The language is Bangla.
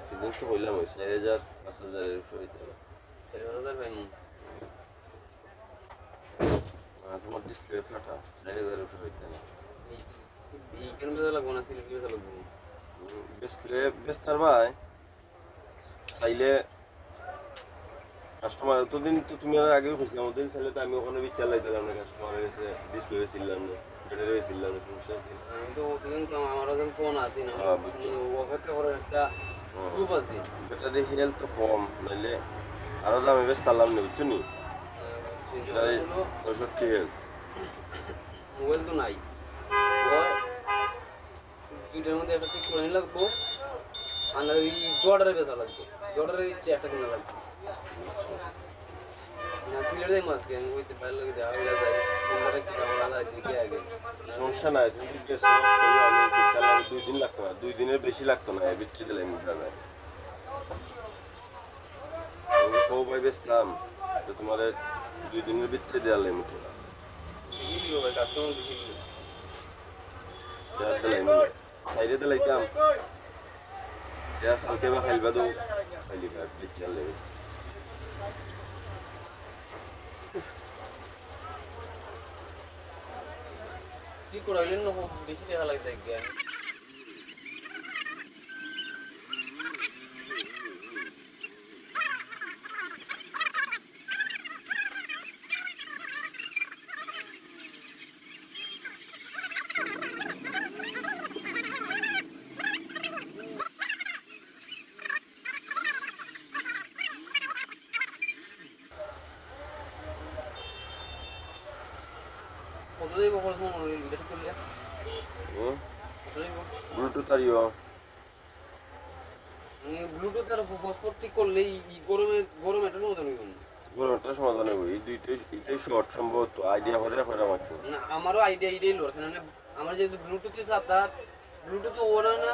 সেদিন তো হইলাম ওই 4,000 5,000 এর উপরে হইতে হবে। 4,000 ভাই তোমার ডিসপ্লে ফাটা 4,000 এর উপরে হইতে হবে। এই কেন বেচা লাগবো না সিলেট বেচা লাগবো বেচলে বেচতার ভাই চাইলে কাস্টমার এতদিন তো তুমি আর আগেও খুঁজছিলাম ওদিন চাইলে তো আমি ওখানে বিচার লাইতাম না কাস্টমারের কাছে ডিসপ্লে বেছিলাম না ব্যাটারি বেছিলাম না সমস্যা আছে আমি তো ওদিন তো আমার যখন ফোন আছে না অপেক্ষা করার একটা স্কুপ আছে ব্যাটারি হেলথ তো কম নাইলে আরো দামে বেচতাম না বুঝছো নি প্রায় 65 হেলথ মোবাইল তো নাই দুইটার মধ্যে একটা ঠিক করে লাগবো আর ওই জর্ডারে বেচা লাগবে জর্ডারের ইচ্ছে একটা কিনা লাগবে না সিলেট যাই মাছকে আমি ওইতে বাইরে লোকে দেখা হয়ে যায় তোমরা কি দাম আলাদা দিকে আগে সমস্যা নাই তুমি ঠিক আছে আমি বিচারলাম 2 দিন লাগতো না 2 দিনের বেশি লাগতো না বিক্রি দিলাম দাদা আমি তো ভাই বেচতাম তো তোমার 2 দিনের ভিতরে দেওয়ালে মুঠো দিলি ভাই কাস্টমার দিলি চার দিলাম সাইডে দিলাম যা কালকে বা খাইবা তো খাইলি বা বিচার লাগে কি করাইলেন না বেশি টাকা লাগে দেখবে কত দেবো খরচ মনে এটা করলে কত দেবো ব্লুটুথ আরিও ব্লুটুথ আর হটস্পট ঠিক করলে গরমে এটার মতো নেই গরমটা সমাধান হবে এই এটাই শর্ট সম্ভবত আইডিয়া করে আমাকে না আমারও আইডিয়া এটাই লোর মানে আমার যেহেতু ব্লুটুথ আছে আপনার ব্লুটুথ ওরা না